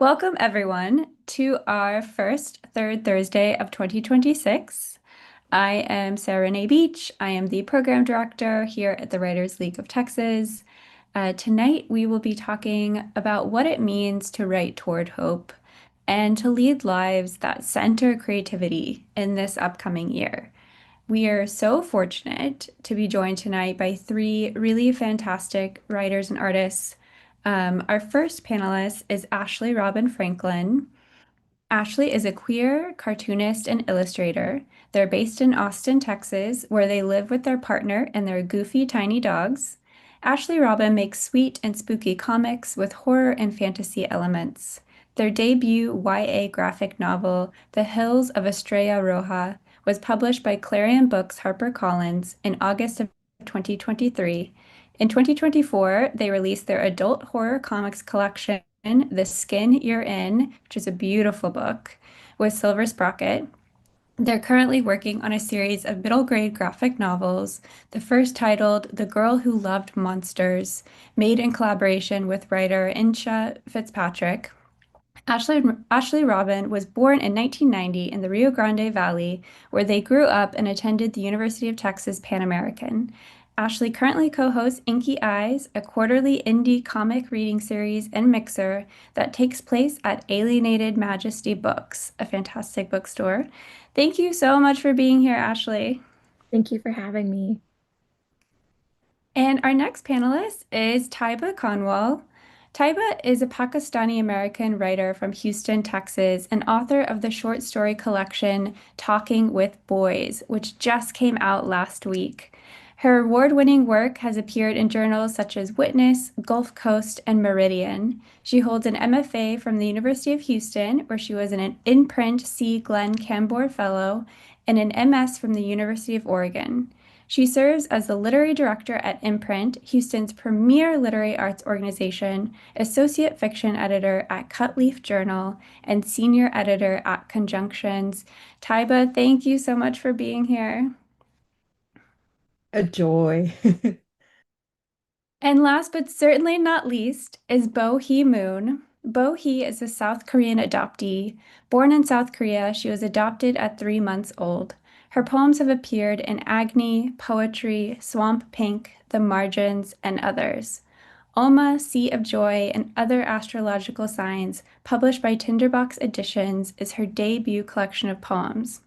Welcome, everyone, to our first third Thursday of 2026. I am Sarah Renee Beach. I am the program director here at the Writers League of Texas. Tonight, we will be talking about what it means to write toward hope and to lead lives that center creativity in this upcoming year. We are so fortunate to be joined tonight by three really fantastic writers and artists. Our first panelist is Ashley Robin Franklin. Ashley is a queer cartoonist and illustrator. They're based in Austin, Texas, where they live with their partner and their goofy tiny dogs. Ashley Robin makes sweet and spooky comics with horror and fantasy elements. Their debut YA graphic novel, The Hills of Estrella Roja, was published by Clarion Books HarperCollins in August of 2023. In 2024, they released their adult horror comics collection, The Skin You're In, which is a beautiful book, with Silver Sprocket. They're currently working on a series of middle grade graphic novels, the first titled The Girl Who Loved Monsters, made in collaboration with writer Insha Fitzpatrick. Ashley Robin was born in 1990 in the Rio Grande Valley, where they grew up and attended the University of Texas Pan American. Ashley currently co-hosts Inky Eyes, a quarterly indie comic reading series and mixer that takes place at Alienated Majesty Books, a fantastic bookstore. Thank you so much for being here, Ashley. Thank you for having me. And our next panelist is Tayyba Kanwal. Tayyba is a Pakistani-American writer from Houston, Texas, and author of the short story collection Talking with Boys, which just came out last week. Her award-winning work has appeared in journals such as Witness, Gulf Coast, and Meridian. She holds an MFA from the University of Houston, where she was an in-print C. Glenn Cambore Fellow, and an MS from the University of Oregon. She serves as the literary director at Imprint, Houston's premier literary arts organization, associate fiction editor at Cutleaf Journal, and senior editor at Conjunctions. Taiba, thank you so much for being here. A joy. And last but certainly not least is Hee Moon. Hee is a South Korean adoptee. Born in South Korea, she was adopted at 3 months old. Her poems have appeared in Agni, Poetry, Swamp Pink, The Margins, and others. Alma, Sea of Joy, and Other Astrological Signs, published by Tinderbox Editions, is her debut collection of poems.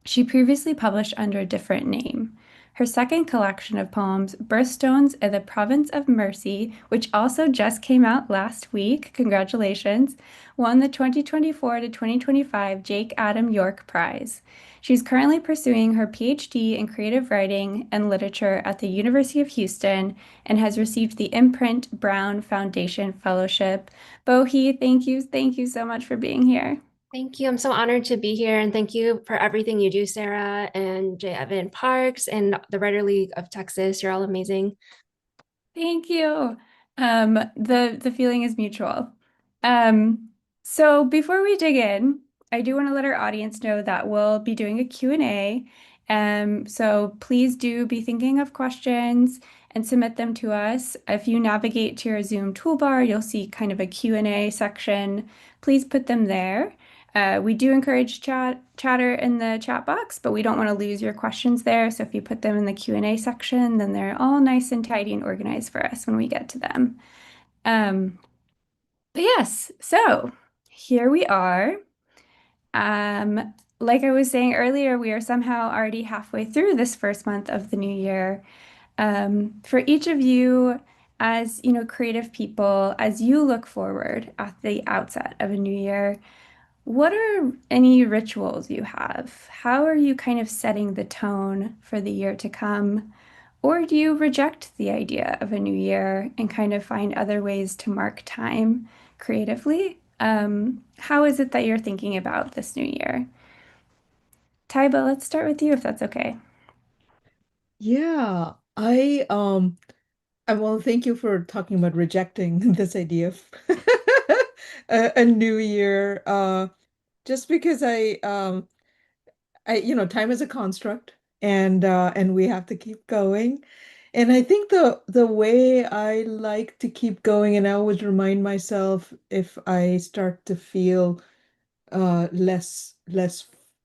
She previously published under a different name. Her second collection of poems, Birthstones in the Province of Mercy, which also just came out last week, congratulations, won the 2024 to 2025 Jake Adam York Prize. She's currently pursuing her PhD in creative writing and literature at the University of Houston and has received the Imprint Brown Foundation Fellowship. Bohi, thank you so much for being here. Thank you. I'm so honored to be here. And thank you for everything you do, Sarah and J. Evan Parks and the Writer League of Texas. You're all amazing. Thank you. The feeling is mutual. Um, so before we dig in, I do want to let our audience know that we'll be doing a Q&A. So please do be thinking of questions and submit them to us. If you navigate to your Zoom toolbar, you'll see kind of a Q&A section. Please put them there. We do encourage chatter in the chat box, but we don't want to lose your questions there. So if you put them in the Q&A section, then they're all nice and tidy and organized for us when we get to them. Um, but yes, so here we are. Like I was saying earlier, we are somehow already halfway through this first month of the new year. For each of you, as creative people, as you look forward at the outset of a new year, what are any rituals you have? How are you kind of setting the tone for the year to come? Or do you reject the idea of a new year and kind of find other ways to mark time creatively? How is it that you're thinking about this new year? Taiba, let's start with you if that's okay. Yeah, I well, thank you for talking about rejecting this idea of a new year. Just because time is a construct and we have to keep going. And I think the way I like to keep going, and I always remind myself if I start to feel less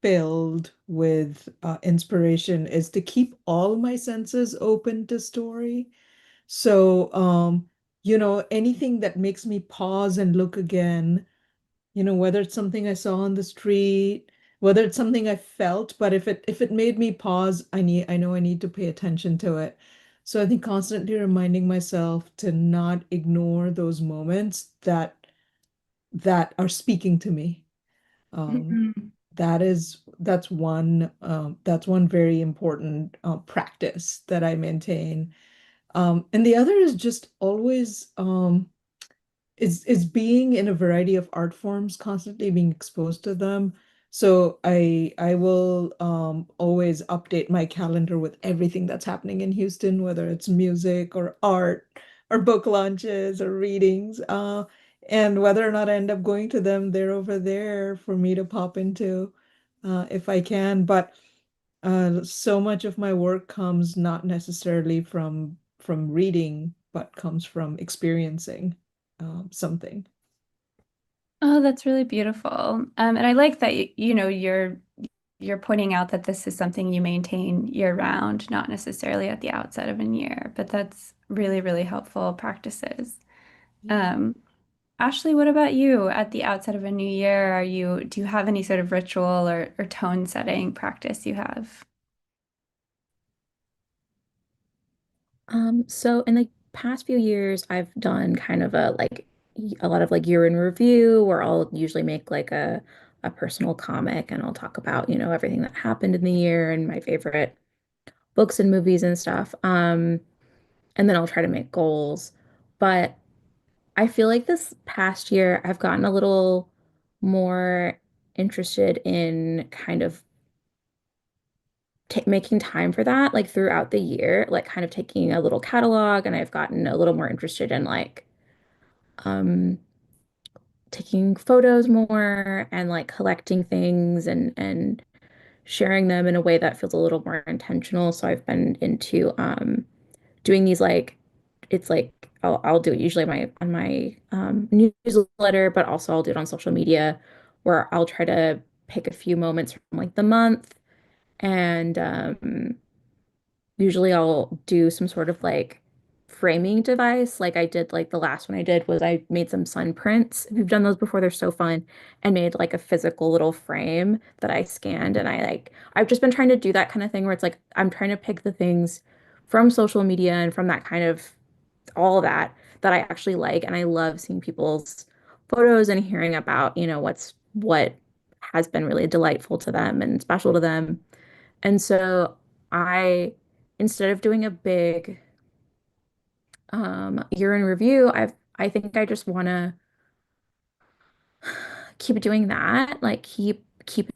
filled with inspiration, is to keep all my senses open to story. So anything that makes me pause and look again, whether it's something I saw on the street, whether it's something I felt, but if it made me pause, I know I need to pay attention to it. So I think constantly reminding myself to not ignore those moments that are speaking to me. Um, Mhm. that's one very important practice that I maintain. And the other is just always is being in a variety of art forms, constantly being exposed to them. So I will always update my calendar with everything that's happening in Houston, whether it's music or art or book launches or readings. And whether or not I end up going to them, they're over there for me to pop into if I can. But so much of my work comes not necessarily from reading, but comes from experiencing something. Oh, that's really beautiful. And I like that you're pointing out that this is something you maintain year round, not necessarily at the outset of a year, but that's really, really helpful practices. Yeah. Um, Ashley, what about you at the outset of a new year? Do you have any sort of ritual or tone setting practice you have? So in the past few years, I've done kind of a lot of like year in review where I'll usually make like a personal comic and I'll talk about, everything that happened in the year and my favorite books and movies and stuff. And then I'll try to make goals. But I feel like this past year I've gotten a little more interested in kind of ta making time for that, like throughout the year, like kind of taking a little catalog, and I've gotten a little more interested in like um taking photos more and like collecting things and sharing them in a way that feels a little more intentional. So I've been into doing these like it's like I'll do it usually on my newsletter, but also I'll do it on social media where I'll try to pick a few moments from like the month and usually I'll do some sort of like framing device. Like I did, like the last one I did was I made some sun prints. If you've done those before, they're so fun. And made like a physical little frame that I scanned. And I've just been trying to do that kind of thing where it's like I'm trying to pick the things from social media and from that kind of all that I actually like. And I love seeing people's photos and hearing about, what has been really delightful to them and special to them. And so I, instead of doing a big year in review, I think I just want to keep doing that, like keep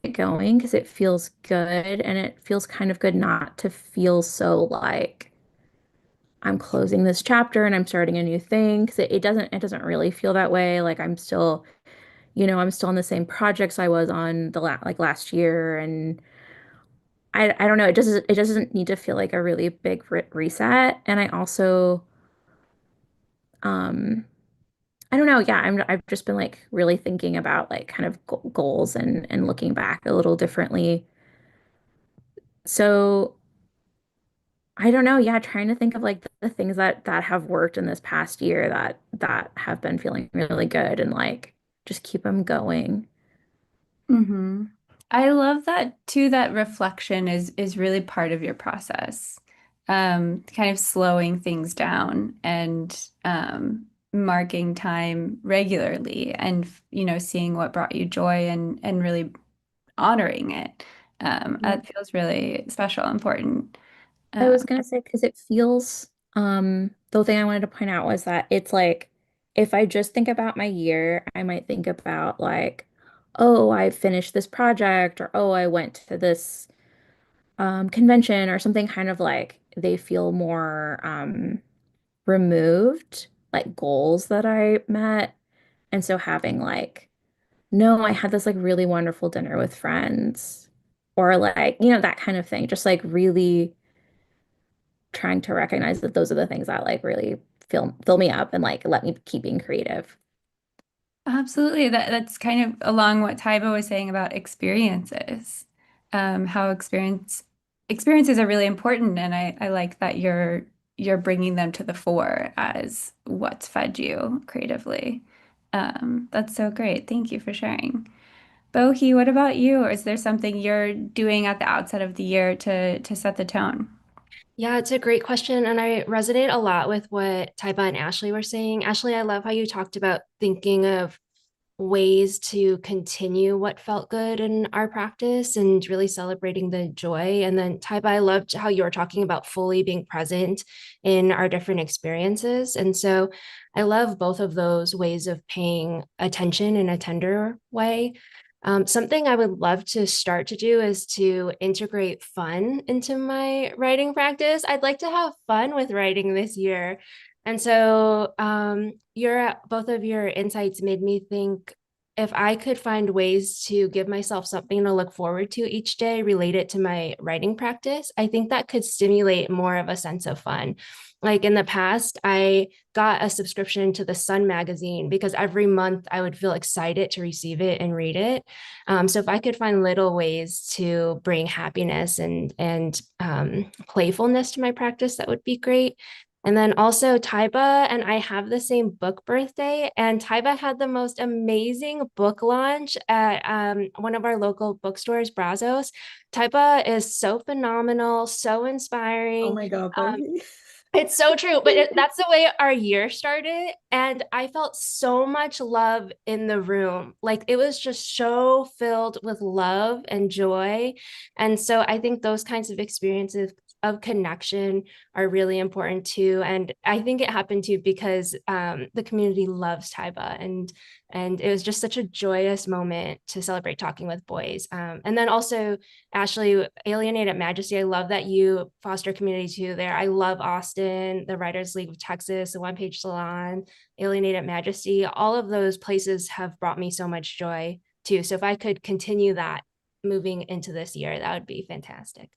it going because it feels good and it feels kind of good not to feel so like I'm closing this chapter and I'm starting a new thing because it doesn't really feel that way. Like I'm still on the same projects I was on like last year and I don't know. It doesn't need to feel like a really big reset. And I also um I don't know. Yeah, I've just been like really thinking about like kind of goals and looking back a little differently. So I don't know. Yeah, trying to think of like the things that have worked in this past year that have been feeling really good and like just keep them going. Hmm. I love that too, that reflection is really part of your process. Kind of slowing things down and marking time regularly and seeing what brought you joy and really honoring it. That feels really special, important. I Um, was gonna say because it feels the thing I wanted to point out was that it's like if I just think about my year, I might think about like, oh, I finished this project or oh, I went to this convention or something kind of like they feel more removed, like goals that I met. And so having like, no, I had this like really wonderful dinner with friends or like, that kind of thing, just like really trying to recognize that those are the things that like really fill me up and like let me keep being creative. Absolutely. That's kind of along what Taiba was saying about experiences. How experiences are really important, and I like that you're bringing them to the fore as what's fed you creatively. That's so great. Thank you for sharing. Bohi, what about you? Or is there something you're doing at the outset of the year to set the tone? Yeah, it's a great question. And I resonate a lot with what Taiba and Ashley were saying. Ashley, I love how you talked about thinking of ways to continue what felt good in our practice and really celebrating the joy. And then Taiba, I loved how you were talking about fully being present in our different experiences. And so I love both of those ways of paying attention in a tender way. Something I would love to start to do is to integrate fun into my writing practice. I'd like to have fun with writing this year. And so your both of your insights made me think if I could find ways to give myself something to look forward to each day related to my writing practice, I think that could stimulate more of a sense of fun. Like in the past, I got a subscription to the Sun magazine because every month I would feel excited to receive it and read it. So if I could find little ways to bring happiness and playfulness to my practice, that would be great. And then also Taiba and I have the same book birthday, and Taiba had the most amazing book launch at one of our local bookstores, Brazos. Taiba is so phenomenal, so Oh inspiring. my God, Um, Bobby. it's so true, but that's the way our year started. And I felt so much love in the room. Like it was just so filled with love and joy. And so I think those kinds of experiences of connection are really important too. And I think it happened too because the community loves Taiba, and it was just such a joyous moment to celebrate talking with boys. And then also Ashley, Alienated Majesty, I love that you foster community too there. I love Austin, the Writers League of Texas, the One Page Salon, Alienated Majesty. All of those places have brought me so much joy too. So if I could continue that moving into this year, that would be fantastic.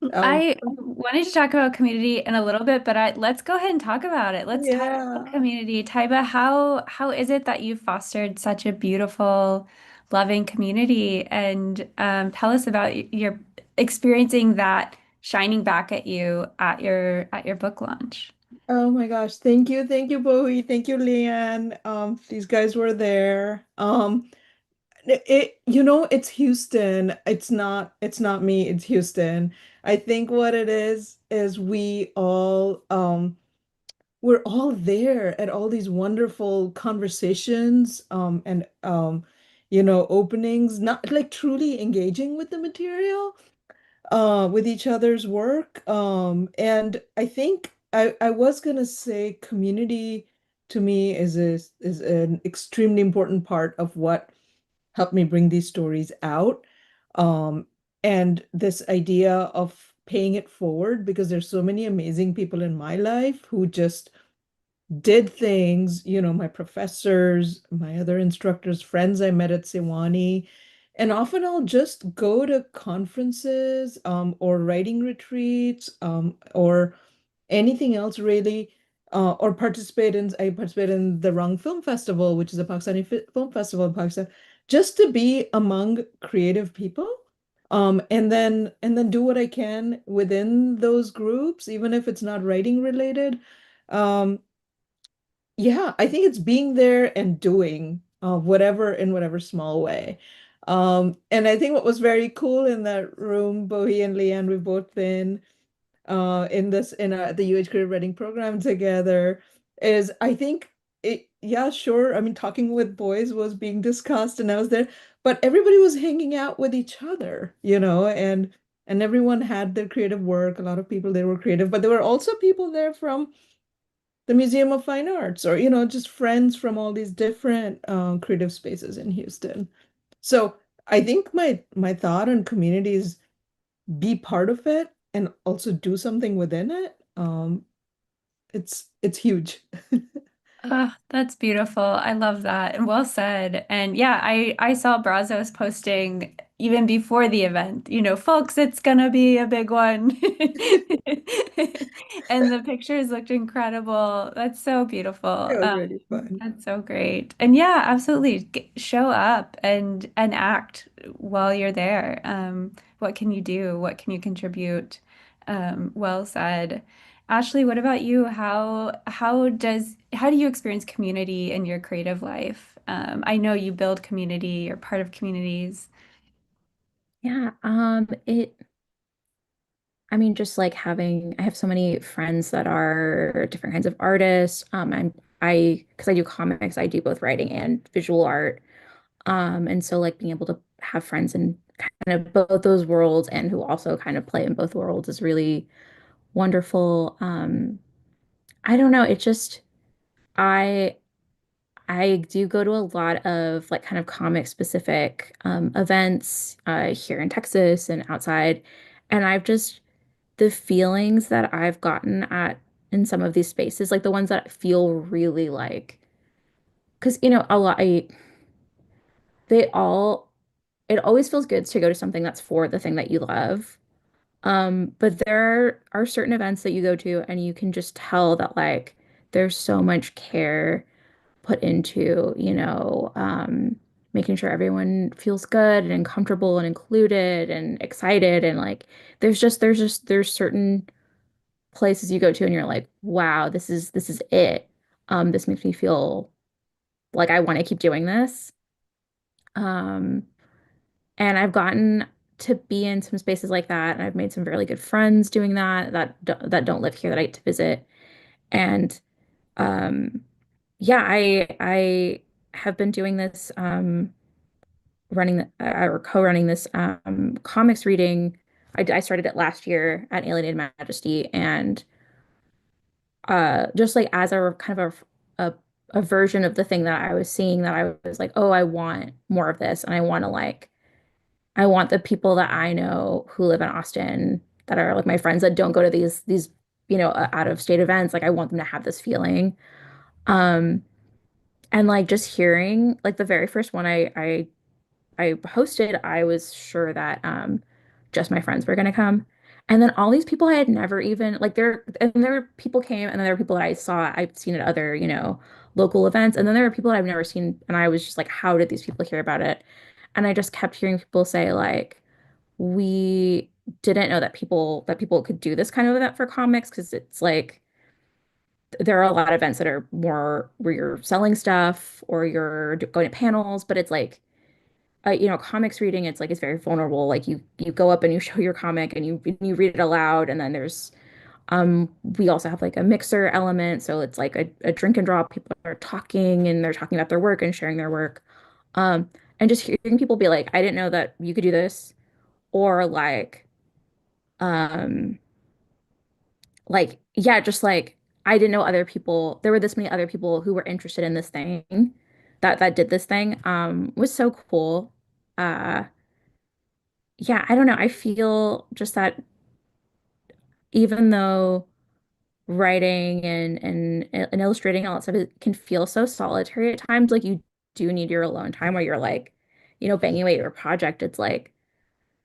Um, I wanted to talk about community in a little bit, but let's go ahead and talk about it. Let's talk about yeah. community. Taiba, how is it that you've fostered such a beautiful, loving community? And tell us about your experiencing that shining back at you at your book launch. Oh my gosh. Thank you, Bowie. Thank you, Leanne. These guys were there. It's Houston. It's not me, it's Houston. I think what it is we're all there at all these wonderful conversations, and openings, not like truly engaging with the material, with each other's work. And I think I was gonna say community to me is an extremely important part of what helped me bring these stories out. Um, and this idea of paying it forward, because there's so many amazing people in my life who just did things, my professors, my other instructors, friends I met at Sewanee. And often I'll just go to conferences, or writing retreats, or anything else really, or I participate in the Rung Film Festival, which is a Pakistani film festival in Pakistan, just to be among creative people, and then do what I can within those groups, even if it's not writing related. Um, yeah, I think it's being there and doing, whatever in whatever small way. And I think what was very cool in that room, Bohi and Leanne, we've both been in the UH Creative Writing program together, is I think yeah, sure. I mean, talking with boys was being discussed and I was there, but everybody was hanging out with each other, and everyone had their creative work. A lot of people there were creative, but there were also people there from the Museum of Fine Arts, or just friends from all these different creative spaces in Houston. So I think my thought on community is be part of it and also do something within it. It's huge. Oh, that's beautiful. I love that. And well said. And yeah, I saw Brazos posting even before the event, folks, it's gonna be a big one. And the pictures looked incredible. That's so beautiful. It was really fun. That's so great. And yeah, absolutely. Show up and act while you're there. What can you do? What can you contribute? Well said. Ashley, what about you? How do you experience community in your creative life? I know you build community, you're part of communities. Yeah, I mean, just like I have so many friends that are different kinds of artists. Because I do comics, I do both writing and visual art. And so like being able to have friends in kind of both those worlds and who also kind of play in both worlds is really wonderful. I don't know, it just, I, I do go to a lot of like kind of comic specific events here in Texas and outside. And I've just the feelings that I've gotten at in some of these spaces, like the ones that feel really like, because they all, it always feels good to go to something that's for the thing that you love. But there are certain events that you go to and you can just tell that like there's so much care put into, making sure everyone feels good and comfortable and included and excited and like there's certain places you go to and you're like, wow, this is it. This makes me feel like I want to keep doing this. Um, and I've gotten to be in some spaces like that, and I've made some really good friends doing that don't live here that I get to visit. And um, yeah, I have been doing this or co-running this comics reading. I started it last year at Alienated Majesty, and just like as a kind of a version of the thing that I was seeing that I was like, oh, I want more of this, and I want the people that I know who live in Austin that are like my friends that don't go to these out of state events. Like I want them to have this feeling. Um, and like just hearing like the very first one I hosted, I was sure that just my friends were gonna come. And then all these people I had never even like there were people came and then there were people that I've seen at other, local events. And then there were people that I've never seen and I was just like, how did these people hear about it? And I just kept hearing people say like, we didn't know that people could do this kind of event for comics because it's like there are a lot of events that are more where you're selling stuff or you're going to panels, but it's like comics reading, it's like it's very vulnerable. Like you go up and you show your comic and you read it aloud, and then we also have like a mixer element, so it's like a drink and draw. People are talking and they're talking about their work and sharing their work. Um, and just hearing people be like, I didn't know that you could do this, or um, yeah, just like I didn't know other people. There were this many other people who were interested in this thing that did this thing. Was so cool. Uh, yeah, I don't know. I feel just that even though writing and illustrating all that stuff it can feel so solitary at times, like you do need your alone time where you're like, banging away at your project. It's like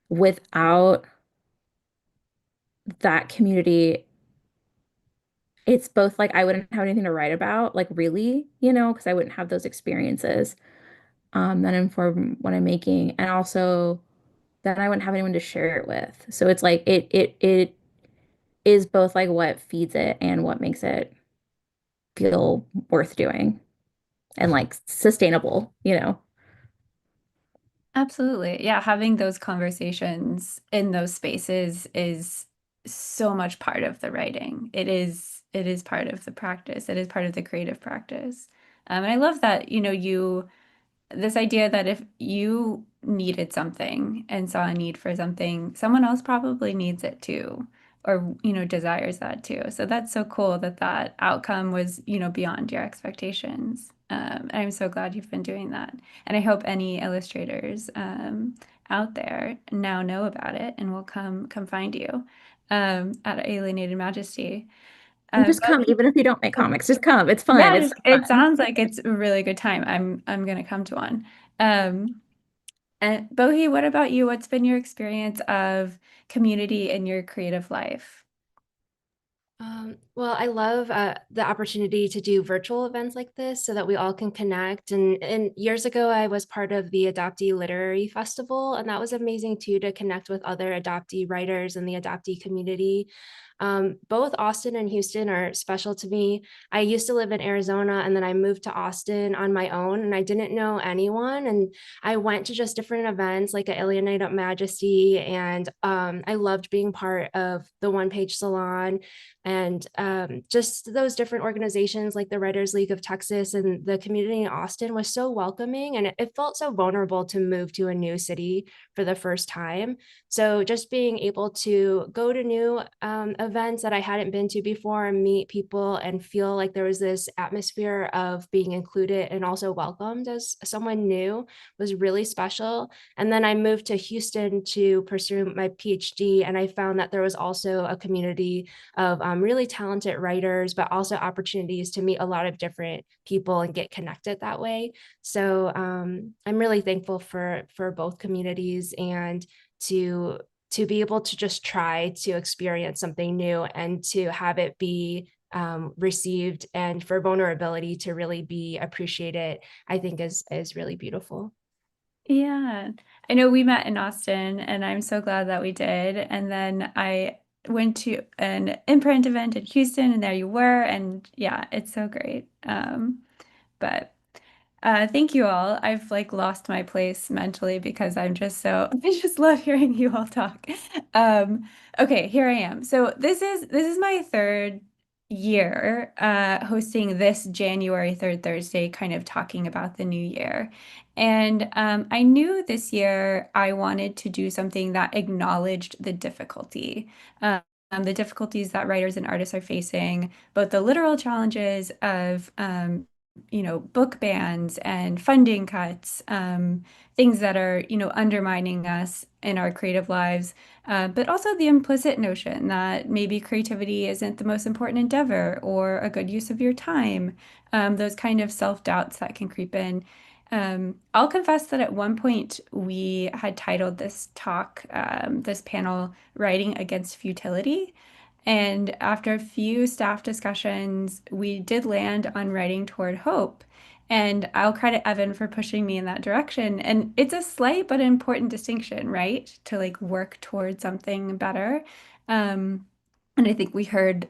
without that community, it's both like I wouldn't have anything to write about, like really, because I wouldn't have those experiences that inform what I'm making, and also then I wouldn't have anyone to share it with. So it's like it is both like what feeds it and what makes it feel worth doing and like sustainable. Absolutely. Yeah, having those conversations in those spaces is so much part of the writing. It is part of the practice. It is part of the creative practice. And I love that, this idea that if you needed something and saw a need for something, someone else probably needs it too, or, desires that too. So that's so cool that that outcome was, beyond your expectations. And I'm so glad you've been doing that. And I hope any illustrators out there now know about it and will come find you at Alienated Majesty. And just But come, even if you don't make comics, just come. It's fun. yeah, It's it fun. sounds like it's a really good time. I'm gonna come to one. Um, And Bohi, what about you? What's been your experience of community in your creative life? Well, I love the opportunity to do virtual events like this so that we all can connect. And years ago, I was part of the Adoptee Literary Festival, and that was amazing too to connect with other adoptee writers in the adoptee community. Both Austin and Houston are special to me. I used to live in Arizona and then I moved to Austin on my own and I didn't know anyone. And I went to just different events like Alienate Up Majesty. And I loved being part of the One Page Salon and just those different organizations like the Writers League of Texas and the community in Austin was so welcoming. And it felt so vulnerable to move to a new city for the first time. So just being able to go to new events that I hadn't been to before and meet people and feel like there was this atmosphere of being included and also welcomed as someone new was really special. And then I moved to Houston to pursue my PhD, and I found that there was also a community of really talented writers, but also opportunities to meet a lot of different people and get connected that way. So I'm really thankful for both communities and to be able to just try to experience something new and to have it be received and for vulnerability to really be appreciated, I think is really beautiful. Yeah, I know we met in Austin, and I'm so glad that we did. And then I went to an imprint event in Houston, and there you were. And yeah, it's so great. But thank you all. I've like lost my place mentally because I'm just so I just love hearing you all talk. Okay, here I am. So this is my third year hosting this January third Thursday, kind of talking about the new year. And I knew this year I wanted to do something that acknowledged the difficulty. The difficulties that writers and artists are facing, both the literal challenges of book bans and funding cuts, things that are, undermining us in our creative lives, but also the implicit notion that maybe creativity isn't the most important endeavor or a good use of your time, those kind of self-doubts that can creep in. I'll confess that at one point we had titled this talk, this panel, Writing Against Futility. And after a few staff discussions, we did land on writing toward hope. And I'll credit Evan for pushing me in that direction. And it's a slight but important distinction, right? To like work towards something better. Um, and I think we heard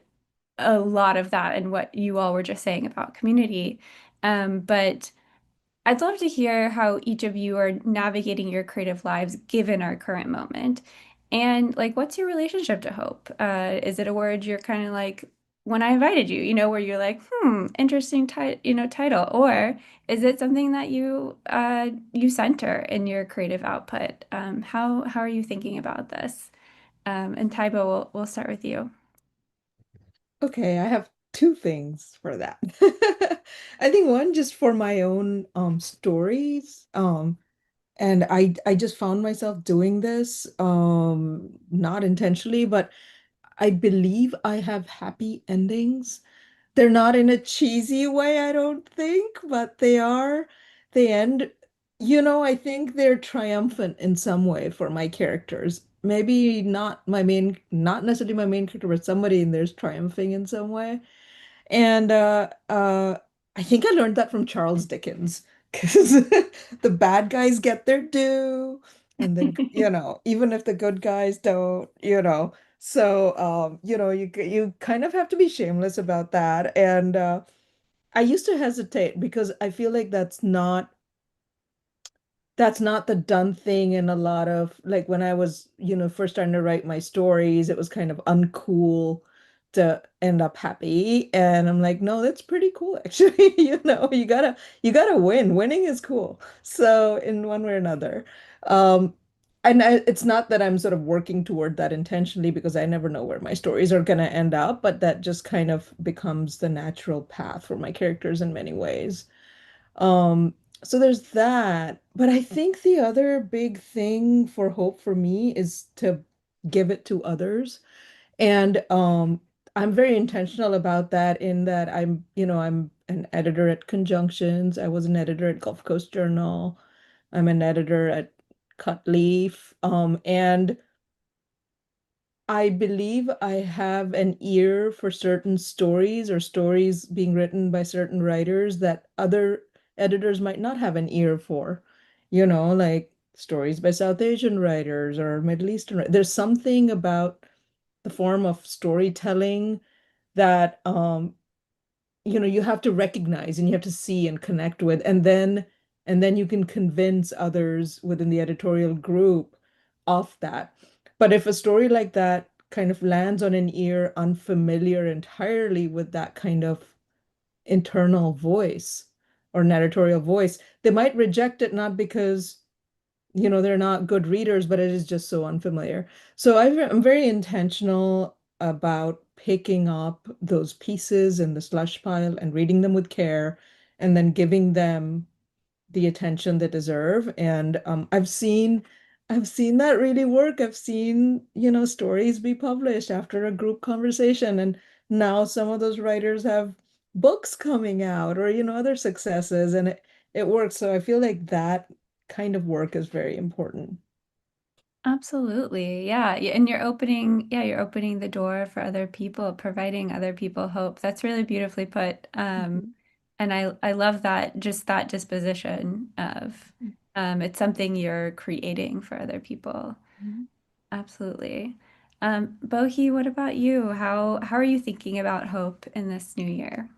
a lot of that in what you all were just saying about community. But I'd love to hear how each of you are navigating your creative lives given our current moment. And like, what's your relationship to hope? Is it a word you're kind of like, when I invited you, where you're like, interesting title, or is it something that you center in your creative output? How are you thinking about this? And Taibo, we'll start with you. Okay, I have two things for that. I think one just for my own stories. And I just found myself doing this not intentionally, but I believe I have happy endings. They're not in a cheesy way, I don't think, but they end, I think they're triumphant in some way for my characters. Maybe not necessarily my main character, but somebody in there's triumphing in some way. And I think I learned that from Charles Dickens because the bad guys get their due, and then, even if the good guys don't, So, you kind of have to be shameless about that. And I used to hesitate because I feel like that's not the done thing in a lot of like when I was, first starting to write my stories, it was kind of uncool to end up happy. And I'm like, no, that's pretty cool actually. You gotta win. Winning is cool. So in one way or another. It's not that I'm sort of working toward that intentionally because I never know where my stories are gonna end up, but that just kind of becomes the natural path for my characters in many ways. Um, so there's that. But I think the other big thing for hope for me is to give it to others. And I'm very intentional about that in that I'm an editor at Conjunctions. I was an editor at Gulf Coast Journal. I'm an editor at cut leaf. And I believe I have an ear for certain stories or stories being written by certain writers that other editors might not have an ear for. Like stories by South Asian writers or Middle Eastern. There's something about the form of storytelling that you have to recognize and you have to see and connect with, and then you can convince others within the editorial group of that. But if a story like that kind of lands on an ear unfamiliar entirely with that kind of internal voice or narratorial voice, they might reject it, not because they're not good readers, but it is just so unfamiliar. So I'm very intentional about picking up those pieces in the slush pile and reading them with care and then giving them the attention they deserve. And I've seen that really work. I've seen, stories be published after a group conversation. And now some of those writers have books coming out or, other successes, and it works. So I feel like that kind of work is very important. Absolutely. Yeah. And you're opening the door for other people, providing other people hope. That's really beautifully put. Mhm. And I love that, just that disposition of it's something you're creating for other people. Mhm. Absolutely. Bohi, what about you? How are you thinking about hope in this new year?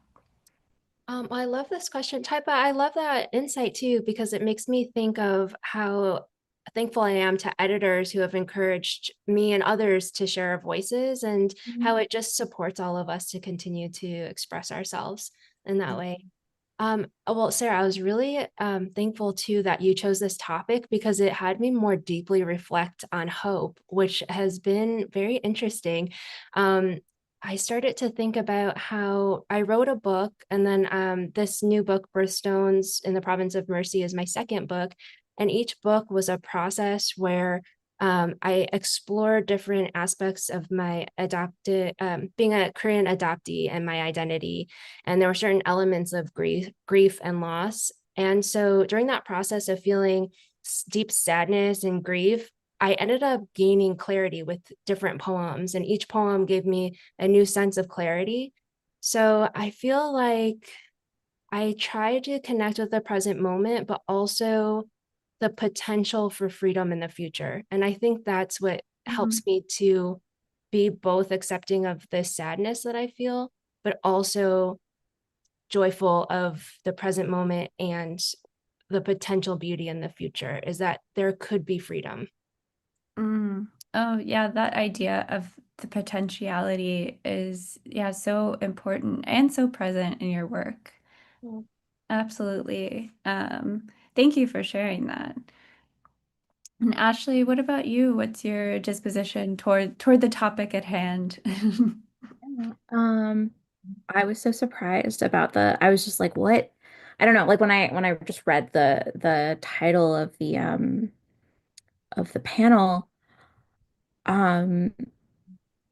I love this question, Taipa. I love that insight too, because it makes me think of how thankful I am to editors who have encouraged me and others to share our voices and how Mhm. it just supports all of us to continue to express ourselves in that way. Well, Sarah, I was really thankful too that you chose this topic because it had me more deeply reflect on hope, which has been very interesting. Um, I started to think about how I wrote a book, and then this new book, Birthstones in the Province of Mercy, is my second book. And each book was a process where I explored different aspects of my adopted, being a Korean adoptee and my identity, and there were certain elements of grief and loss. And so during that process of feeling deep sadness and grief, I ended up gaining clarity with different poems, and each poem gave me a new sense of clarity. So I feel like I try to connect with the present moment, but also the potential for freedom in the future. And I think that's what Mhm. helps me to be both accepting of the sadness that I feel, but also joyful of the present moment and the potential beauty in the future is that there could be freedom. Mm. Oh, yeah, that idea of the potentiality is, yeah, so important and so present in your work. Absolutely. Thank you for sharing that. And Ashley, what about you? What's your disposition toward the topic at hand? Yeah. I was so surprised about I was just like, what? I don't know, like when I just read the title of the panel, um,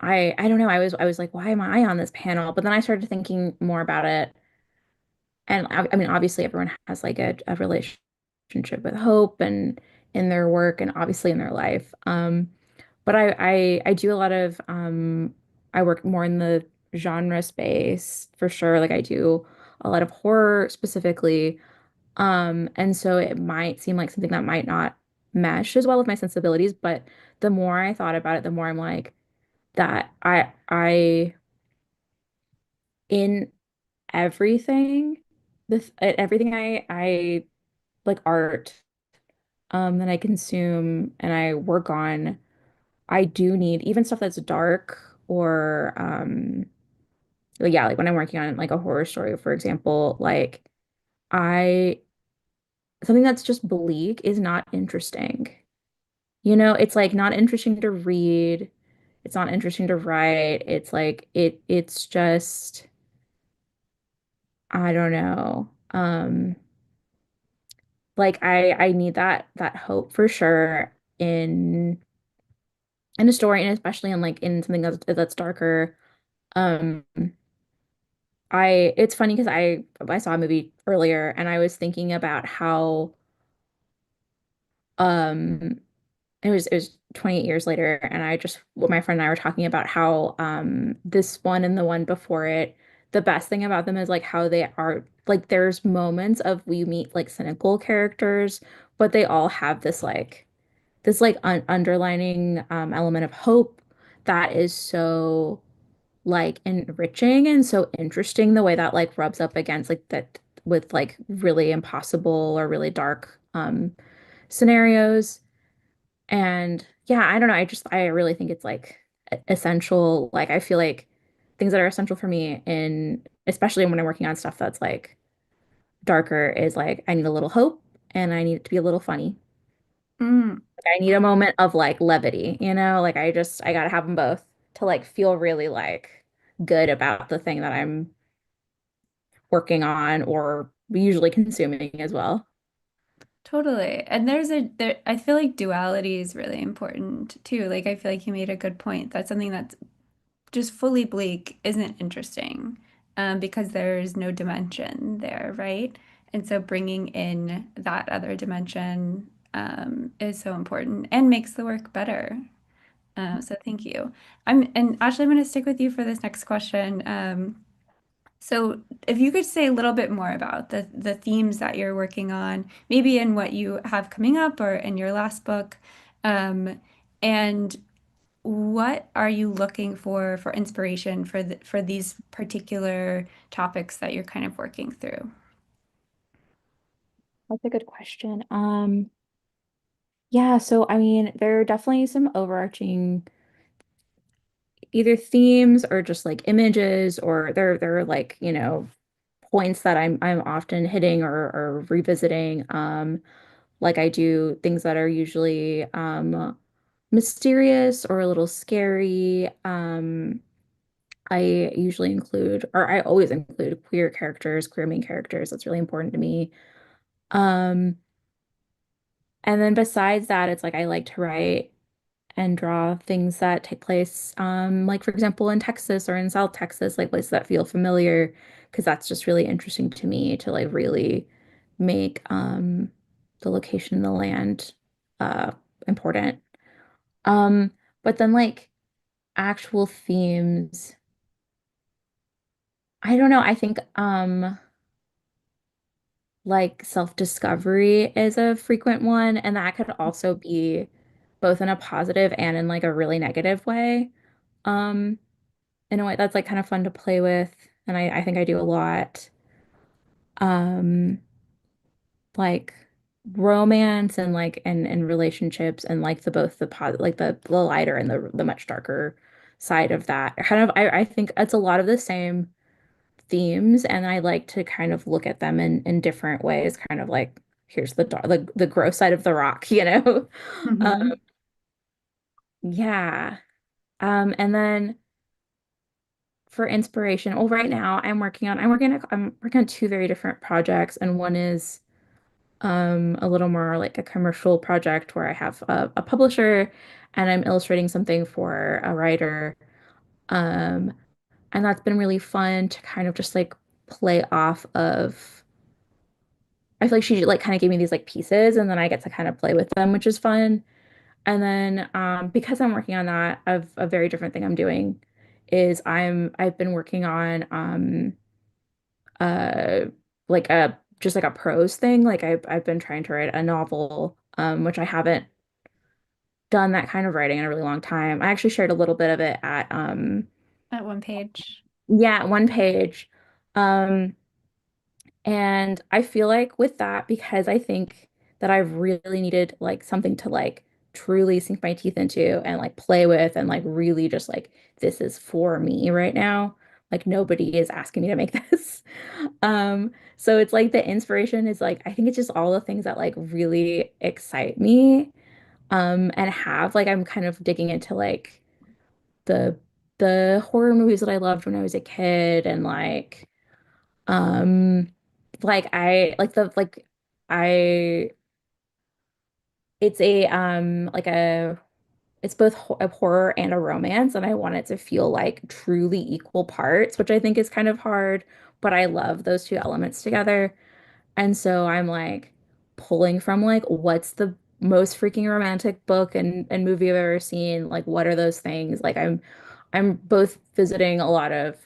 I don't know, I was like, why am I on this panel? But then I started thinking more about it. And I mean, obviously everyone has like a relationship with hope and in their work and obviously in their life. But I do a lot of I work more in the genre space for sure. Like I do a lot of horror specifically. And so it might seem like something that might not mesh as well with my sensibilities, but the more I thought about it, the more I'm like that I in everything everything I like art that I consume and I work on, I do need even stuff that's dark or like, yeah, like when I'm working on like a horror story, for example, like I something that's just bleak is not interesting. It's like not interesting to read. It's not interesting to write. It's like it's just I don't know. Like I need that hope for sure in in a story and especially in like in something that's darker. Um I it's funny because I saw a movie earlier and I was thinking about how Um, it was 28 years later, and my friend and I were talking about how this one and the one before it, the best thing about them is like how they are like there's moments of we meet like cynical characters, but they all have this un underlining element of hope that is so like enriching and so interesting the way that like rubs up against like that with like really impossible or really dark scenarios. And yeah, I don't know. I really think it's like essential. Like I feel like things that are essential for me in especially when I'm working on stuff that's like darker is like I need a little hope and I need it to be a little funny. Mm, Like, I need a moment of like levity, you know? Like I gotta have them both to like feel really like good about the thing that I'm working on or usually consuming as well. totally. And I feel like duality is really important too. Like I feel like you made a good point. That's something that's just fully bleak isn't interesting, because there's no dimension there, right? And so bringing in that other dimension, is so important and makes the work better. So thank you. And Ashley, I'm going to stick with you for this next question. So if you could say a little bit more about the themes that you're working on, maybe in what you have coming up or in your last book, and what are you looking for inspiration for these particular topics that you're kind of working through? That's a good question. Yeah, so I mean, there are definitely some overarching either themes or just like images or there are like, you know, points that I'm often hitting or revisiting. Like I do things that are usually mysterious or a little scary. I usually include, or I always include queer characters, queer main characters. That's really important to me. Um, and then besides that, it's like I like to write and draw things that take place, like for example, in Texas or in South Texas, like places that feel familiar, because that's just really interesting to me to like really make the location and the land uh important. Um, but then like actual themes, I don't know. I think like self-discovery is a frequent one, and that could also be both in a positive and in like a really negative way. Um, in a way that's like kind of fun to play with, and I think I do a lot. Um, like romance and like and relationships and like the both the positive like the lighter and the much darker side of that. Kind of I think it's a lot of the same themes, and I like to kind of look at them in different ways, kind of like here's the gross side of the rock, you know? Hmm. Yeah. And then for inspiration, well, right now I'm working on two very different projects, and one is a little more like a commercial project where I have a publisher and I'm illustrating something for a writer. Um, and that's been really fun to kind of just like play off of. I feel like she like kind of gave me these like pieces and then I get to kind of play with them, which is fun. And then because I'm working on that, a very different thing I'm doing is I've been working on uh like a just like a prose thing. Like I've been trying to write a novel, which I haven't done that kind of writing in a really long time. I actually shared a little bit of it at At one page. yeah, one page. Um And I feel like with that, because I think that I've really needed like something to like truly sink my teeth into and like play with and like really just like this is for me right now. Like nobody is asking me to make this. So it's like the inspiration is like I think it's just all the things that like really excite me. And have like I'm kind of digging into like the the horror movies that I loved when I was a kid and um, like I like the like I it's a like a it's both a horror and a romance, and I want it to feel like truly equal parts, which I think is kind of hard, but I love those two elements together. And so I'm like pulling from like most freaking romantic book and movie I've ever seen. Like, what are those things? Like, I'm both visiting a lot of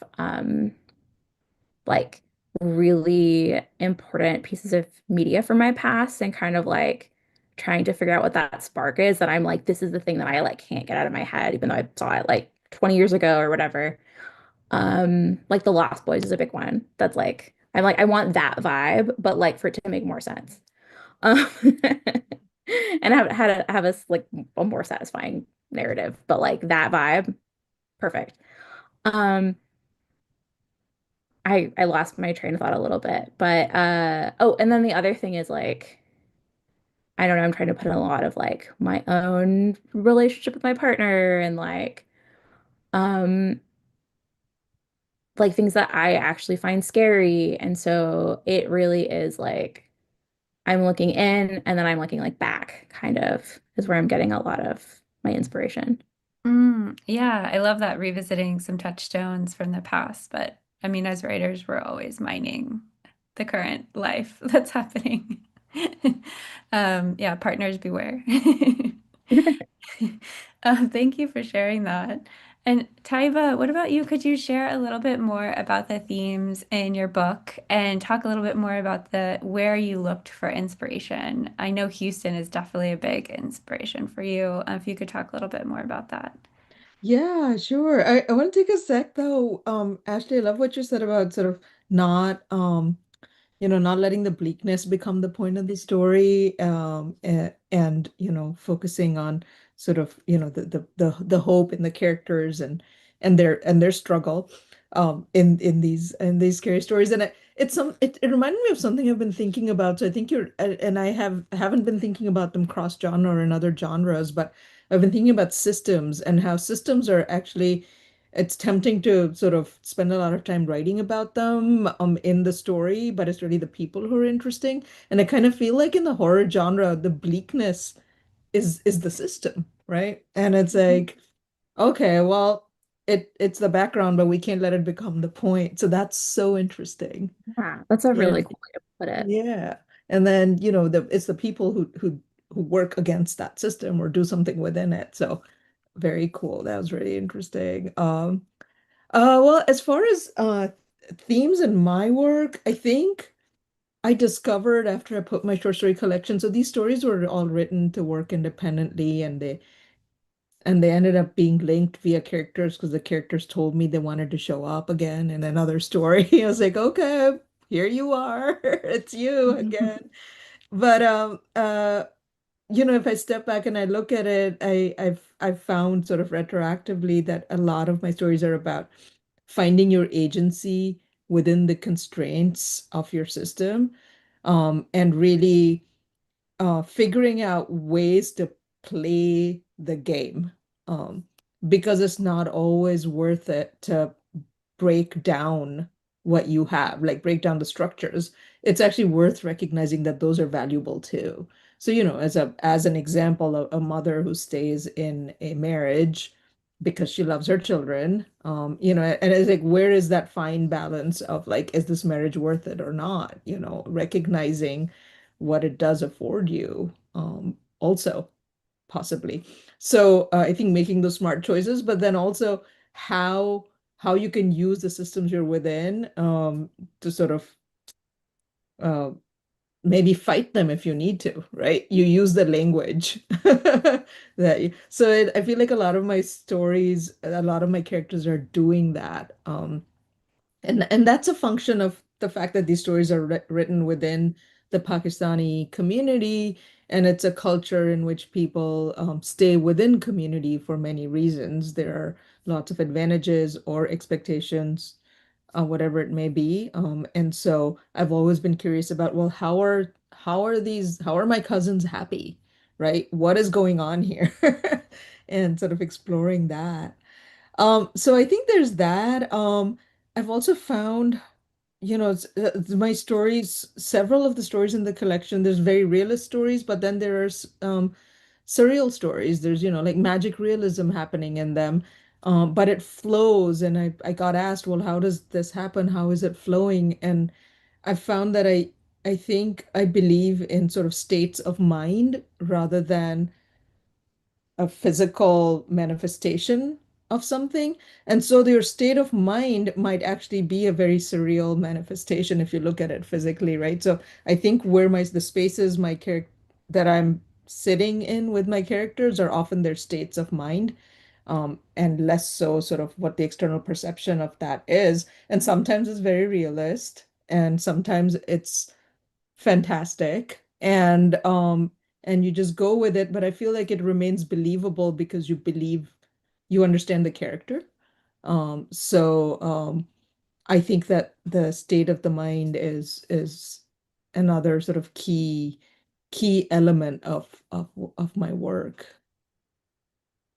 like really important pieces of media from my past and kind of like trying to figure out what that spark is that I'm like, this is the thing that I like can't get out of my head, even though I saw it like 20 years ago or whatever. Like The Lost Boys is a big one. That's like, I'm like, I want that vibe, but like for it to make more sense. Um, and have a like a more satisfying narrative, but like that vibe, perfect. Um, I lost my train of thought a little bit, but oh, and then the other thing is like I don't know, I'm trying to put in a lot of like my own relationship with my partner and um like things that I actually find scary. And so it really is like I'm looking in and then I'm looking like back kind of is where I'm getting a lot of my inspiration. Yeah, I love that revisiting some touchstones from the past, but I mean, as writers, we're always mining the current life that's happening. Yeah, partners beware. Thank you for sharing that. And Taiba, what about you? Could you share a little bit more about the themes in your book and talk a little bit more about the where you looked for inspiration? I know Houston is definitely a big inspiration for you. If you could talk a little bit more about that. Yeah, sure. I want to take a sec though. Ashley, I love what you said about sort of not not letting the bleakness become the point of the story, and focusing on sort of, the hope in the characters and their struggle in these scary stories. And it reminded me of something I've been thinking about. So I think and I haven't been thinking about them cross genre or in other genres, but I've been thinking about systems and how systems are actually, it's tempting to sort of spend a lot of time writing about them in the story, but it's really the people who are interesting. And I kind of feel like in the horror genre, the bleakness is the system, right? And it's like, okay, well, it's the background, but we can't let it become the point. So that's so interesting. Yeah, that's a Yeah. really cool way to put it. Yeah. And then, it's the people who work against that system or do something within it. So very cool. That was really interesting. Well, as far as themes in my work, I think I discovered after I put my short story collection. So these stories were all written to work independently, and they ended up being linked via characters because the characters told me they wanted to show up again in another story. I was like, okay, here you are. It's you again. But if I step back and I look at it, I've found sort of retroactively that a lot of my stories are about finding your agency within the constraints of your system, and really figuring out ways to play the game, um, because it's not always worth it to break down what you have, like break down the structures. It's actually worth recognizing that those are valuable too. So, as an example, a mother who stays in a marriage because she loves her children, and it's like, where is that fine balance of like, is this marriage worth it or not? Recognizing what it does afford you, also possibly. So I think making those smart choices, but then also how how you can use the systems you're within, to sort of uh, maybe fight them if you need to, right? You use the language I feel like a lot of my stories, a lot of my characters are doing that. And that's a function of the fact that these stories are written within the Pakistani community, and it's a culture in which people stay within community for many reasons. There are lots of advantages or expectations, whatever it may be. And so I've always been curious about, well, how are my cousins happy, right? What is going on here? And sort of exploring that. So I think there's that. I've also found, my stories, several of the stories in the collection, there's very realist stories, but then there's surreal stories. There's, like magic realism happening in them. But it flows. And I got asked, well, how does this happen? How is it flowing? And I found that I I think I believe in sort of states of mind rather than a physical manifestation of something. And so your state of mind might actually be a very surreal manifestation if you look at it physically, right? So I think where the spaces my character that I'm sitting in with my characters are often their states of mind, and less so sort of what the external perception of that is. And sometimes it's very realist, and sometimes it's fantastic, and you just go with it, but I feel like it remains believable because you believe you understand the character. So I think that the state of the mind is another sort of key element of my work.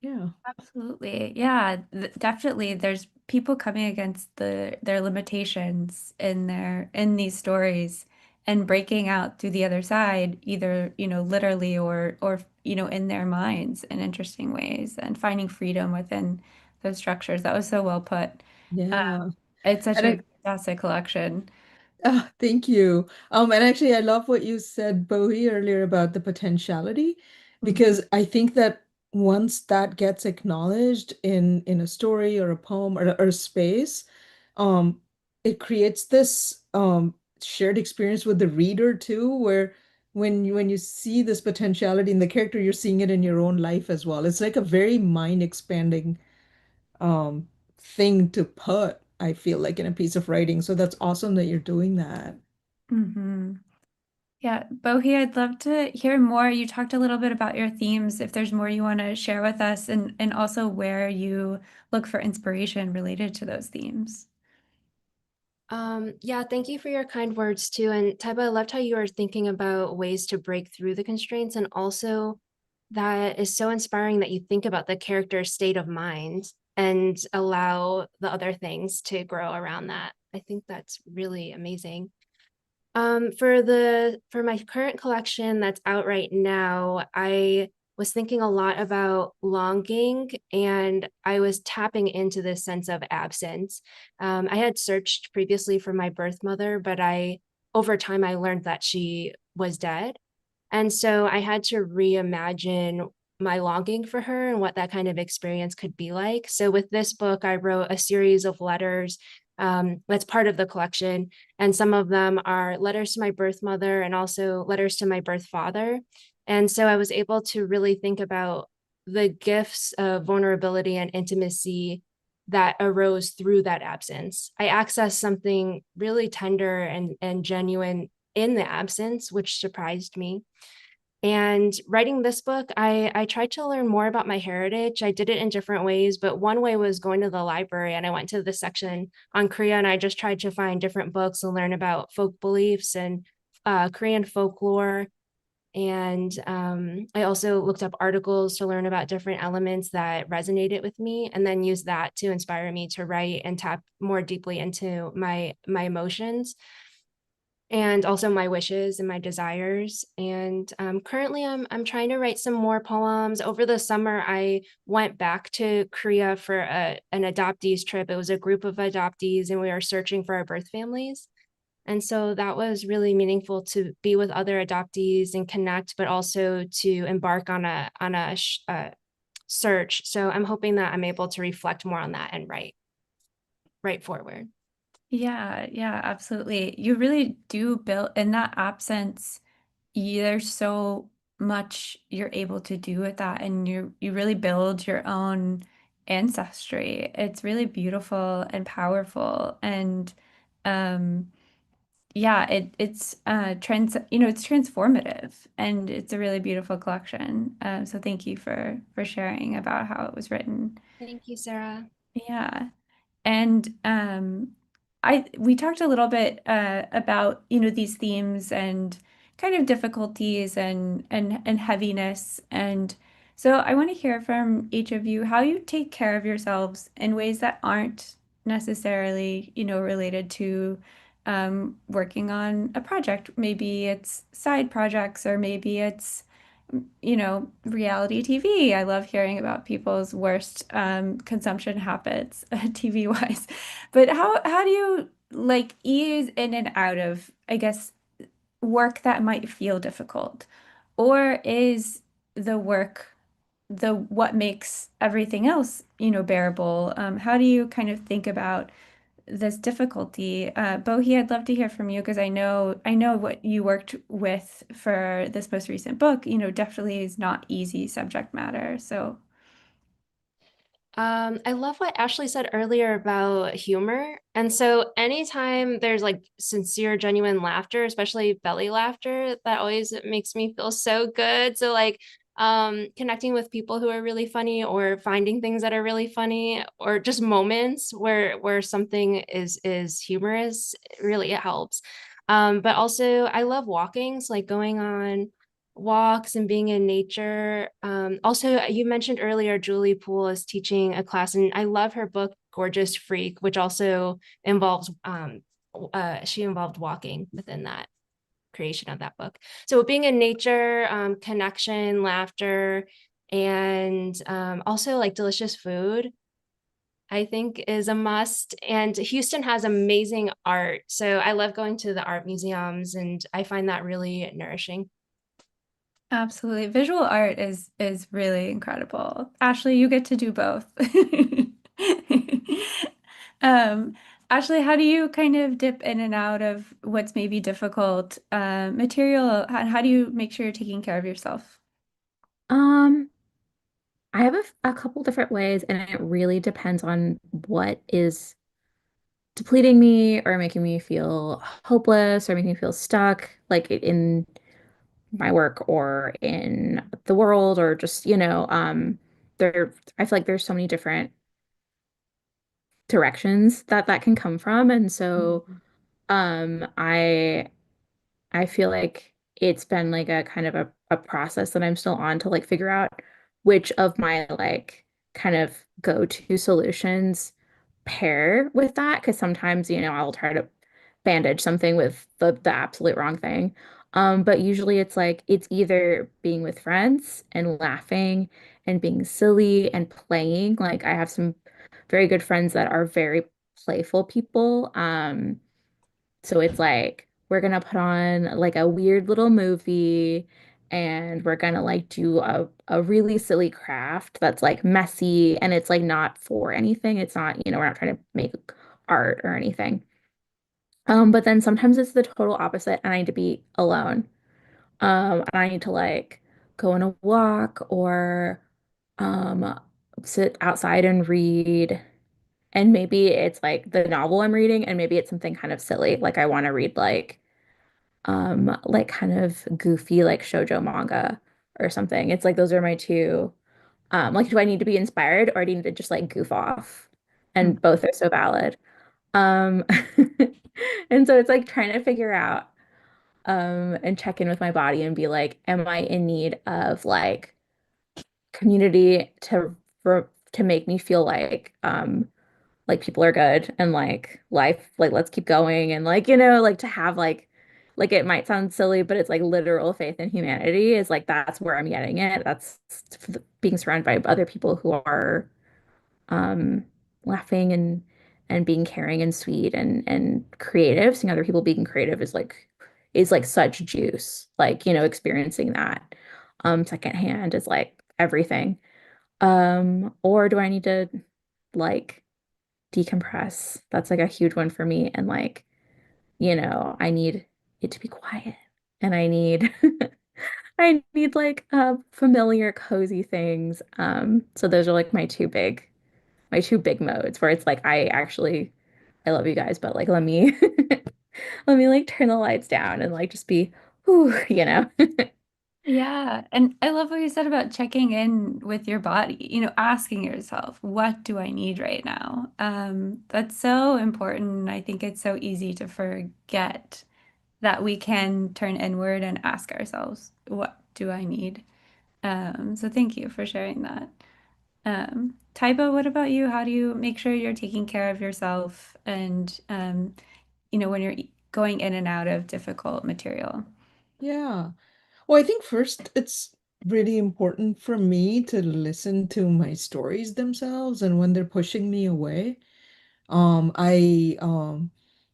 Yeah. Absolutely. Yeah, definitely there's people coming against their limitations in in these stories and breaking out through the other side, either, literally or in their minds in interesting ways and finding freedom within those structures. That was so well put. Um, Yeah. it's such And a I, fantastic collection. Ah, thank you. And actually, I love what you said, Bowie, earlier about the potentiality, Mhm. because I think that once that gets acknowledged in a story or a poem or a space, um, it creates this shared experience with the reader too, where when you see this potentiality in the character, you're seeing it in your own life as well. It's like a very mind expanding thing to put, I feel like, in a piece of writing. So that's awesome that you're doing that. Mhm. Yeah, Bohi, I'd love to hear more. You talked a little bit about your themes, if there's more you want to share with us, and also where you look for inspiration related to those themes. Yeah, thank you for your kind words too. And Taiba, I loved how you were thinking about ways to break through the constraints. And also, that is so inspiring that you think about the character's state of mind and allow the other things to grow around that. I think that's really amazing. For my current collection that's out right now, I was thinking a lot about longing, and I was tapping into this sense of absence. I had searched previously for my birth mother, but over time I learned that she was dead. And so I had to reimagine my longing for her and what that kind of experience could be like. So with this book, I wrote a series of letters that's part of the collection. And some of them are letters to my birth mother and also letters to my birth father. And so I was able to really think about the gifts of vulnerability and intimacy that arose through that absence. I accessed something really tender and genuine in the absence, which surprised me. And writing this book, I tried to learn more about my heritage. I did it in different ways, but one way was going to the library, and I went to the section on Korea, and I just tried to find different books and learn about folk beliefs and Korean folklore. And I also looked up articles to learn about different elements that resonated with me, and then use that to inspire me to write and tap more deeply into my emotions and also my wishes and my desires. And currently, I'm trying to write some more poems. Over the summer, I went back to Korea for an adoptees trip. It was a group of adoptees, and we were searching for our birth families. And so that was really meaningful to be with other adoptees and connect, but also to embark on a search. So I'm hoping that I'm able to reflect more on that and write forward. Yeah, yeah, absolutely. You really do build in that absence. There's so much you're able to do with that, and you really build your own ancestry. It's really beautiful and powerful, and um, yeah, it's transformative, and it's a really beautiful collection. So thank you for sharing about how it was written. Thank you, Sarah. Yeah. And we talked a little bit about, these themes and kind of difficulties and heaviness. And so I want to hear from each of you how you take care of yourselves in ways that aren't necessarily, related to working on a project. Maybe it's side projects, or maybe it's reality TV. I love hearing about people's worst consumption habits, TV wise. But how do you like ease in and out of, I guess, work that might feel difficult? Or is the work the what makes everything else, bearable? How do you kind of think about this difficulty? Bohi, I'd love to hear from you because I know what you worked with for this most recent book, definitely is not easy subject matter. So I love what Ashley said earlier about humor. And so anytime there's like sincere, genuine laughter, especially belly laughter, that always makes me feel so good. So like connecting with people who are really funny or finding things that are really funny or just moments where something is humorous, really it helps. But also I love walking, so like going on walks and being in nature. Also, you mentioned earlier Julie Poole is teaching a class, and I love her book Gorgeous Freak, which also involves she involved walking within that creation of that book. So being in nature, connection, laughter, and also like delicious food. I think is a must. And Houston has amazing art. So I love going to the art museums and I find that really nourishing. absolutely. Visual art is really incredible. Ashley, you get to do both. Um, Ashley, how do you kind of dip in and out of what's maybe difficult material? How do you make sure you're taking care of yourself? Um, I have a couple different ways, and it really depends on what is depleting me or making me feel hopeless or making me feel stuck, like in my work or in the world or just, I feel like there's so many different directions that that can come from. And so, Mhm. I feel like it's been like a kind of a process that I'm still on to like figure out which of my like kind of go-to solutions pair with that. Because sometimes, I'll try to bandage something with the absolute wrong thing. But usually it's like it's either being with friends and laughing and being silly and playing. Like I have some very good friends that are very playful people. So it's like we're gonna put on like a weird little movie and we're gonna like do a really silly craft that's like messy and it's like not for anything. It's not, we're not trying to make art or anything. But then sometimes it's the total opposite and I need to be alone. And I need to like go on a walk or um sit outside and read. And maybe it's like the novel I'm reading, and maybe it's something kind of silly. Like I want to read like kind of goofy like shoujo manga or something. It's like those are my two. Like do I need to be inspired or do I need to just like goof off? Hmm. And both are so valid. Um and so it's like trying to figure out and check in with my body and be like, am I in need of like community to make me feel like people are good and like life like let's keep going and like like to have like it might sound silly but it's like literal faith in humanity is like that's where I'm getting it. That's being surrounded by other people who are um laughing and being caring and sweet and creative. Seeing other people being creative is like such juice. Like experiencing that secondhand is like everything. Or do I need to like decompress? That's like a huge one for me. And like, I need it to be quiet. And I need I need like familiar, cozy things. So those are like my two big modes where it's like I love you guys, but like let me let me like turn the lights down and like just be whew. Yeah, and I love what you said about checking in with your body, asking yourself, what do I need right now? That's so important. I think it's so easy to forget that we can turn inward and ask ourselves, what do I need? So thank you for sharing that. Taiba, what about you? How do you make sure you're taking care of yourself and when you're going in and out of difficult material? Yeah. Well, I think first it's really important for me to listen to my stories themselves and when they're pushing me away. I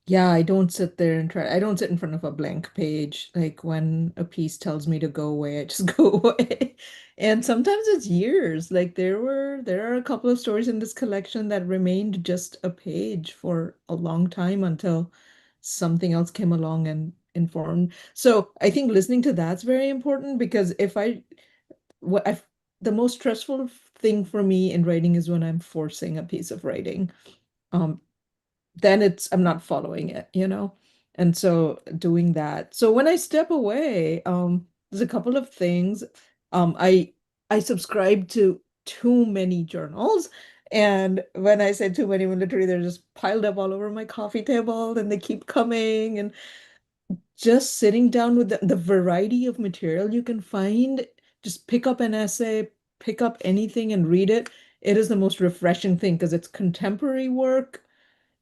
Yeah, I don't sit there and try. I don't sit in front of a blank page. Like when a piece tells me to go away, I just go away. And sometimes it's years. Like there are a couple of stories in this collection that remained just a page for a long time until something else came along and informed. So I think listening to that's very important because if I what I the most stressful thing for me in writing is when I'm forcing a piece of writing. Um, then it's I'm not following it, you know? And so doing that. So when I step away, there's a couple of things. I subscribe to too many journals. And when I say too many, literally they're just piled up all over my coffee table and they keep coming. And just sitting down with the variety of material you can find, just pick up an essay, pick up anything and read it. It is the most refreshing thing because it's contemporary work,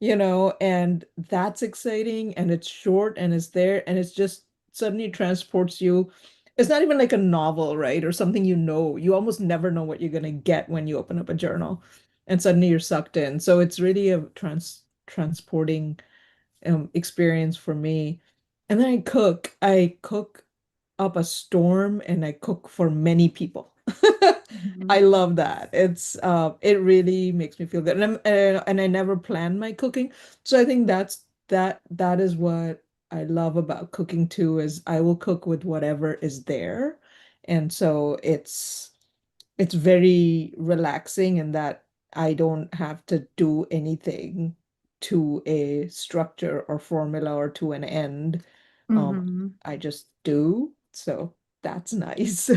and that's exciting and it's short and it's there and it's just suddenly transports you. It's not even like a novel, right? Or something you almost never know what you're going to get when you open up a journal and suddenly you're sucked in. So it's really a transporting experience for me. And then I cook up a storm and I cook for many people. I Mhm. love that. It really makes me feel good. And I never plan my cooking. So I think that is what I love about cooking too, is I will cook with whatever is there. And so it's very relaxing in that I don't have to do anything to a structure or formula or to an end. Um, Mhm. I just do. So that's nice.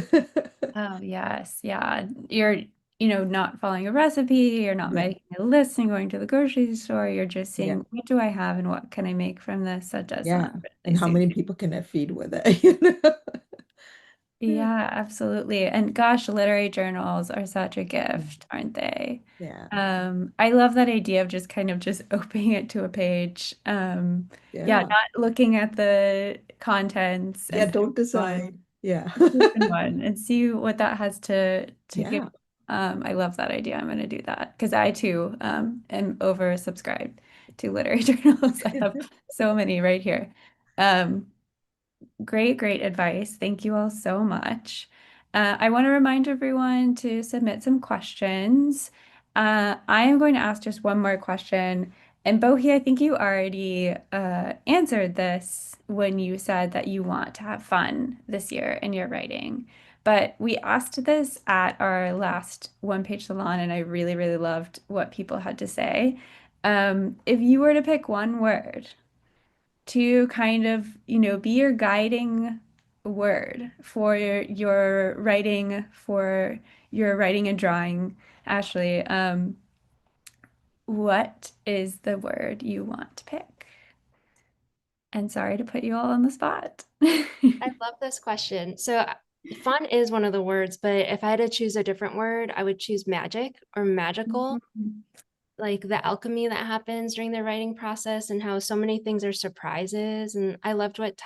Oh, yes. Yeah. You're, not following a recipe, you're not Yeah. making a list and going to the grocery store. You're just Yeah. seeing what do I have and what can I make from this? That does sound Yeah. really And how many soothing. people can I feed with it? Yeah, absolutely. And gosh, literary journals are such a Mm. gift, aren't they? Yeah. I love that idea of just kind of just opening it to a page. Yeah, Yeah. not looking at the contents Yeah. and Don't on decide. Yeah. just open one and see what that has to give. Yeah. I love that idea. I'm going to do that because I too am oversubscribed to literary journals. I have so many right here. Um, Great, great advice. Thank you all so much. I want to remind everyone to submit some questions. I am going to ask just one more question. And Bohi, I think you already answered this when you said that you want to have fun this year in your writing. But we asked this at our last one page salon, and I really, really loved what people had to say. If you were to pick one word, to kind of, be your guiding word for your writing and drawing, Ashley. What is the word you want to pick? And sorry to put you all on the spot. I love this question. So, fun is one of the words, but if I had to choose a different word, I would choose magic or magical, like the alchemy that happens during the writing process and how so many things are surprises. And I loved what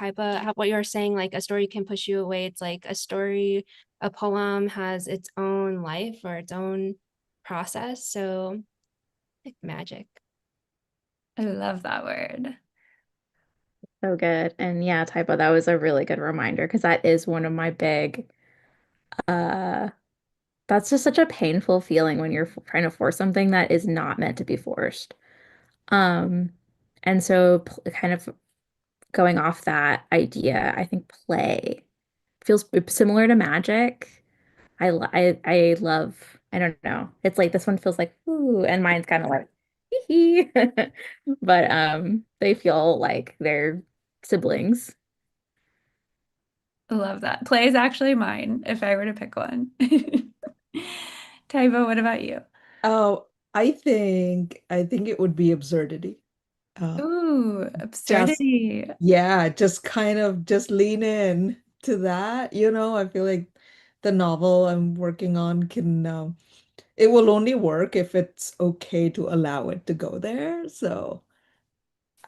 you were saying, like a story can push you away. It's like a story, a poem has its own life or its own process. So, like magic. I love that word. So good. And yeah, typo, that was a really good reminder because that is one of my big uh that's just such a painful feeling when you're trying to force something that is not meant to be forced. Um and so kind of going off that idea, I think play feels similar to magic. I love, I don't know. It's like this one feels like ooh, and mine's kind of like hee hee. But they feel like they're siblings. I love that. Play is actually mine if I were to pick one. Taibo, what about you? Oh, I think it would be absurdity. Uh, Ooh, just absurdity. Yeah, just kind of just lean in to that. I feel like the novel I'm working on it will only work if it's okay to allow it to go there. So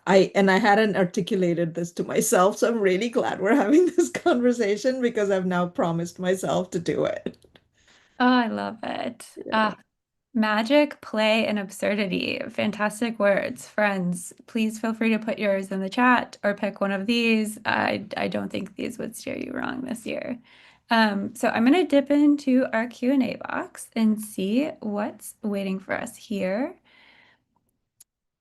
I hadn't articulated this to myself, so I'm really glad we're having this conversation because I've now promised myself to do it. Oh, I love it. Yeah. Magic, play, and absurdity. Fantastic words. Friends, please feel free to put yours in the chat or pick one of these. I don't think these would steer you wrong this year. So I'm going to dip into our Q&A box and see what's waiting for us here.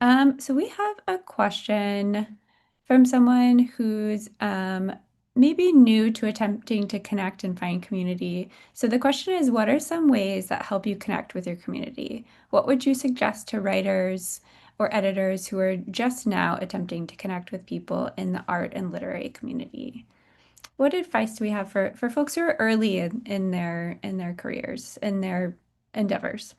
So we have a question from someone who's maybe new to attempting to connect and find community. So the question is, what are some ways that help you connect with your community? What would you suggest to writers or editors who are just now attempting to connect with people in the art and literary community? What advice do we have for folks who are early in their careers, in their endeavors?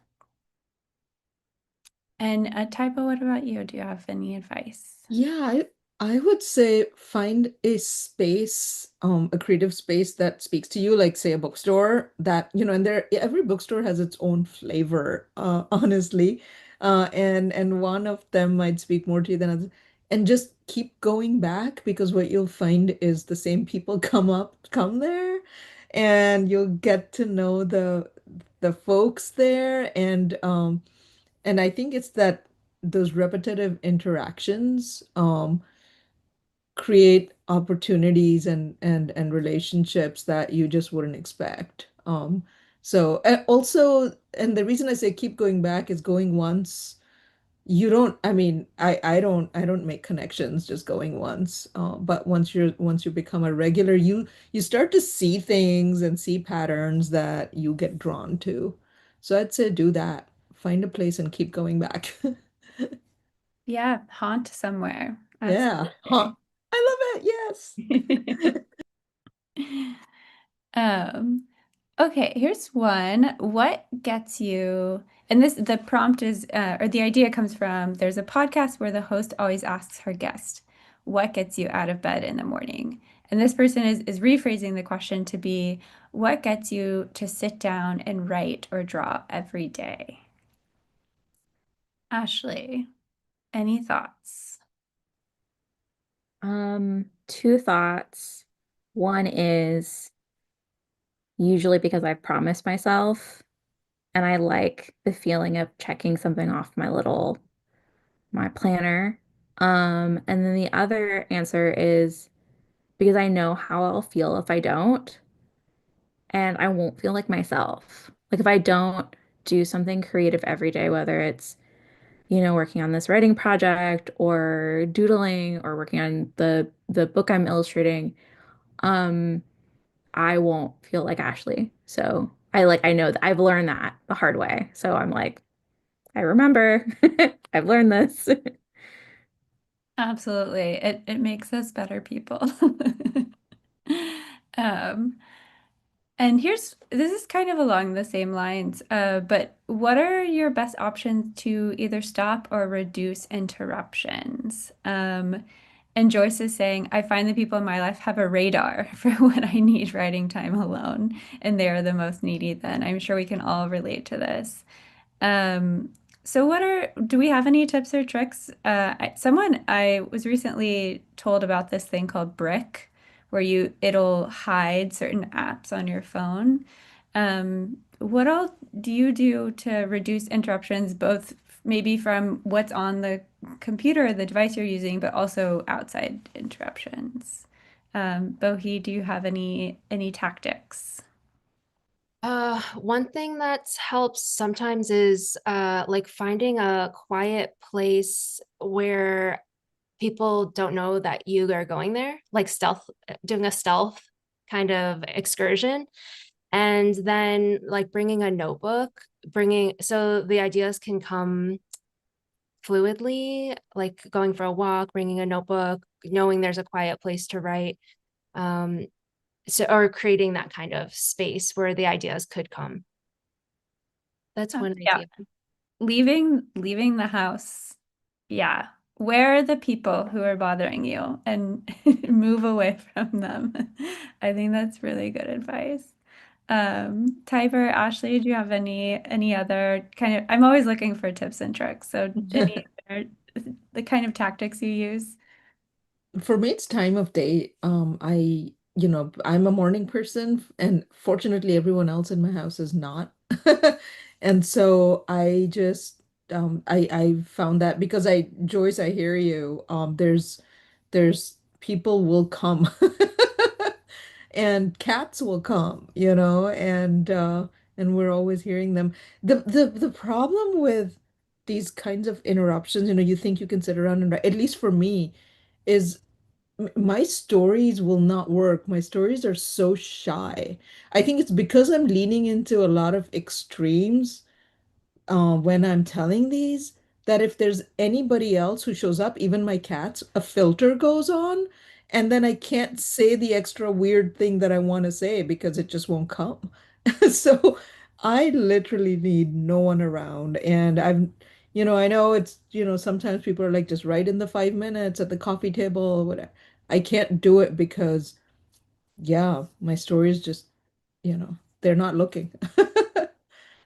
And Typo, what about you? Do you have any advice? Yeah, I would say find a space, a creative space that speaks to you, like say a bookstore that, and every bookstore has its own flavor, honestly. And one of them might speak more to you than others. And just keep going back because what you'll find is the same people come there, and you'll get to know the folks there, and I think it's that those repetitive interactions create opportunities and relationships that you just wouldn't expect. So also, and the reason I say keep going back is going once. You don't, I mean, I don't make connections just going once. But once you become a regular, you start to see things and see patterns that you get drawn to. So I'd say do that. Find a place and keep going back. Yeah, haunt somewhere. Yeah. Huh. Absolutely. I love it. Yes. Um, okay, here's one. What gets you, and this the prompt is or the idea comes from there's a podcast where the host always asks her guest, what gets you out of bed in the morning? And this person is rephrasing the question to be, what gets you to sit down and write or draw every day? Ashley, any thoughts? Two thoughts. One is usually because I've promised myself and I like the feeling of checking something off my planner. And then the other answer is because I know how I'll feel if I don't, and I won't feel like myself. Like if I don't do something creative every day, whether it's, working on this writing project or doodling or working on the book I'm illustrating, um, I won't feel like Ashley. So I know that I've learned that the hard way. So I'm like, I remember. I've learned this. Absolutely. It makes us better people. Um, and this is kind of along the same lines, but what are your best options to either stop or reduce interruptions? And Joyce is saying, I find the people in my life have a radar for when I need writing time alone, and they are the most needy then. I'm sure we can all relate to this. Um, so do we have any tips or tricks? I was recently told about this thing called Brick, where it'll hide certain apps on your phone. What all do you do to reduce interruptions, both maybe from what's on the computer, the device you're using, but also outside interruptions? Bohi, do you have any tactics? One thing that helps sometimes is like finding a quiet place where people don't know that you are going there, like doing a stealth kind of excursion. And then like bringing a notebook, so the ideas can come fluidly, like going for a walk, bringing a notebook, knowing there's a quiet place to write. Um, or creating that kind of space where the ideas could come. That's one Yeah. idea. Leaving the house. Yeah. Where are the people who are bothering you and move away from them? I think that's really good advice. Tyber, Ashley, do you have any other kind of, I'm always looking for tips and tricks. So any other, the kind of tactics you use? For me, it's time of day. I'm a morning person, and fortunately, everyone else in my house is not. And so I just I found that because I Joyce, I hear you. There's people will come and cats will come, and we're always hearing them. The problem with these kinds of interruptions, you think you can sit around and write, at least for me, is my stories will not work. My stories are so shy. I think it's because I'm leaning into a lot of extremes when I'm telling these, that if there's anybody else who shows up, even my cats, a filter goes on, and then I can't say the extra weird thing that I want to say because it just won't come. So I literally need no one around. And I know sometimes people are like, just write in the 5 minutes at the coffee table or whatever. I can't do it because, yeah, my stories just, they're not looking.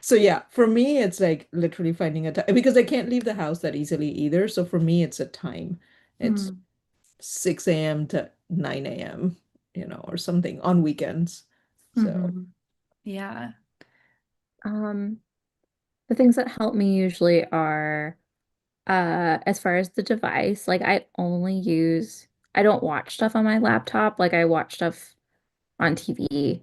So yeah, for me, it's like literally finding a time because I can't leave the house that easily either. So for me, it's a time. It's Mm. 6 a.m. to 9 a.m., or something on weekends. So Yeah. Um, the things that help me usually are as far as the device, like I don't watch stuff on my laptop, like I watch stuff on TV.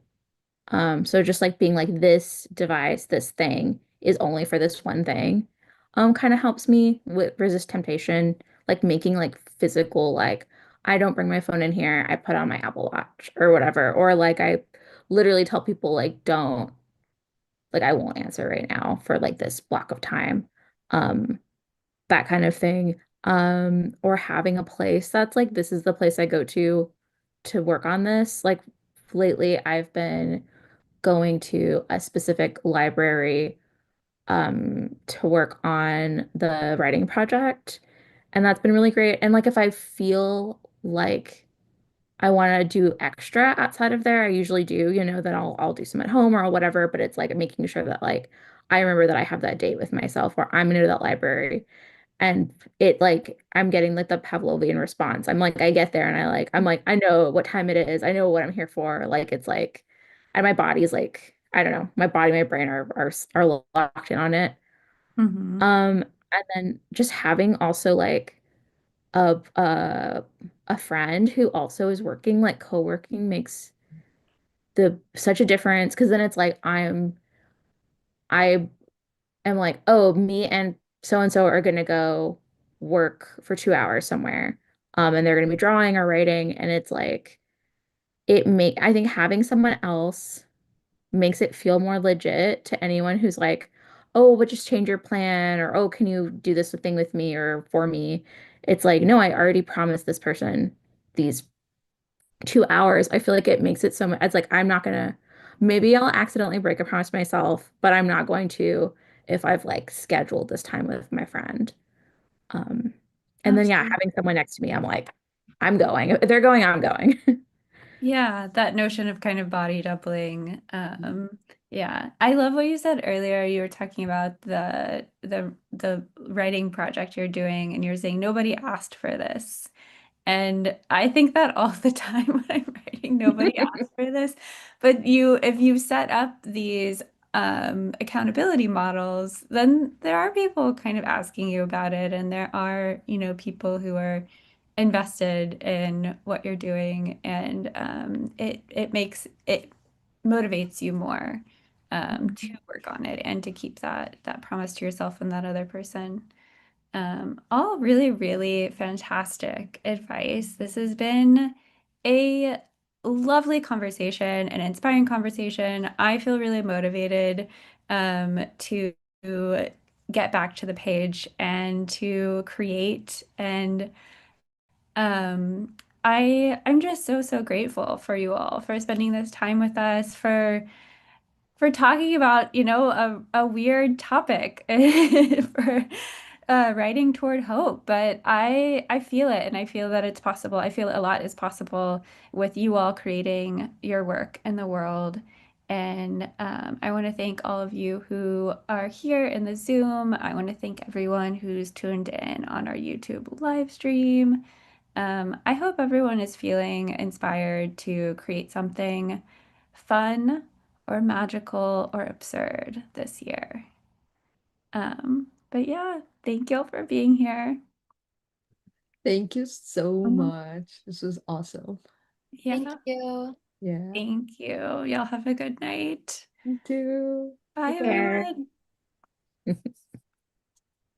So just like being like this device, this thing is only for this one thing, kind of helps me with resist temptation, like making like physical, like I don't bring my phone in here, I put on my Apple Watch or whatever, or like I literally tell people like don't, like I won't answer right now for like this block of time. Um, that kind of thing. Or having a place that's like this is the place I go to work on this. Like lately I've been going to a specific library to work on the writing project. And that's been really great. And like if I feel like I want to do extra outside of there, I usually do, then I'll do some at home or whatever, but it's like making sure that like I remember that I have that date with myself where I'm gonna do that library and it like I'm getting like the Pavlovian response. I'm like I get there and I'm like I know what time it is. I know what I'm here for. Like it's like and my body's like I don't know. My body, my brain are locked in on it. Hmm. Um and then just having also like a a friend who also is working like co-working makes the such a difference because then it's like I am like, oh, me and so and so are gonna go work for 2 hours somewhere. And they're gonna be drawing or writing, and it's like I think having someone else makes it feel more legit to anyone who's like, oh, but just change your plan, or oh, can you do this thing with me or for me? It's like, no, I already promised this person these 2 hours. I feel like it makes it so much. It's like I'm not gonna. Maybe I'll accidentally break a promise to myself, but I'm not going to if I've like scheduled this time with my friend. Um, and then yeah, Absolutely. having someone next to me, I'm like, I'm going. If they're going, I'm going. Yeah, that notion of kind of body doubling. Yeah. I love what you said earlier. You were talking about the writing project you're doing, and you're saying nobody asked for this. And I think that all the time when I'm writing, nobody asked for this. But if you set up these accountability models, then there are people kind of asking you about it, and there are, people who are invested in what you're doing, and it motivates you more to work on it and to keep that promise to yourself and that other person. All really, really fantastic advice. This has been a lovely conversation, an inspiring conversation. I feel really motivated to get back to the page and to create. And um, I'm just so, so grateful for you all for spending this time with us, for talking about, a weird topic for writing toward hope. But I feel it, and I feel that it's possible. I feel a lot is possible with you all creating your work in the world. And I want to thank all of you who are here in the Zoom. I want to thank everyone who's tuned in on our YouTube live stream. I hope everyone is feeling inspired to create something fun or magical or absurd this year. But yeah, thank you all for being here. Thank you so Mhm. much. This was awesome. Thank Yeah, you. Yeah. thank you. Y'all have a good night. You too. Bye, Bye-bye. Care. everyone.